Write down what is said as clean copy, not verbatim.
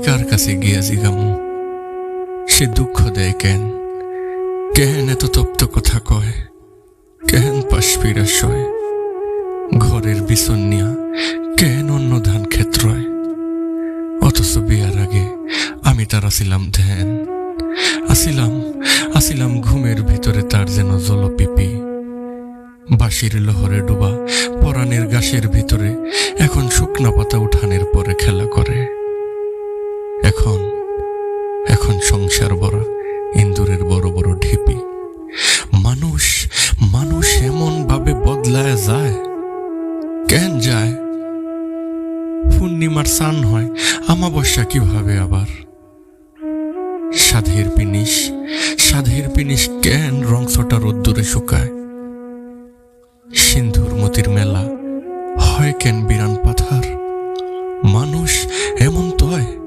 কার কাছে গিয়া জিগামু? সে দুঃখ দেয় কেন? কেন এত তপ্ত কথা কয়? কেন পাশ ফিরা শয়? ঘরের বিছন নিয়া কেন অন্য ধান ক্ষেত্রয়? অথচ বিয়ার আগে আমি তার আসিলাম ধ্যান, আসিলাম ঘুমের ভিতরে তার যেন জলপিপি। বাঁশির লহরে ডুবা পরাণের গাছের ভিতরে এখন শুকনা পাতা উঠানের পরে খেলা করে। এখন সংসার ভরা ইন্দুরের বড় বড় ঢিপি। মানুষ এমন ভাবে বদলায় যায়। কেন যায়? পূর্ণিমার চান হয় আমাবস্যা কিভাবে আবার? সাধের পিনিশ কেন রংছটা রোদ্দুরে শুকায়? সিন্ধুর মতির মেলা হয় কেন বিরান পাথার? মানুষ এমন তয়